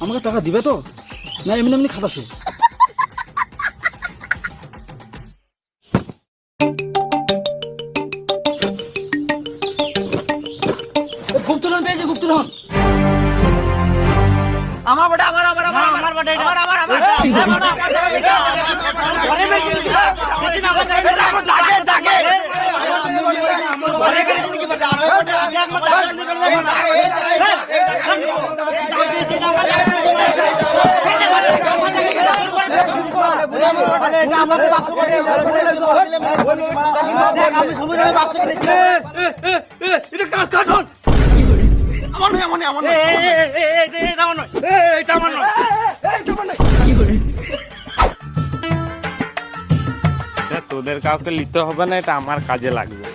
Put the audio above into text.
আমাকে টাকা দিবে তো না এমনি এমনি খাতাছে? গুপ্তধন পেয়েছে, গুপ্তধন। আমার বটে, আমার আমার আমার আমার বটে, আমার আমার আমার তোদের কাউকে নিতে হবে না, এটা আমার কাজে লাগবে।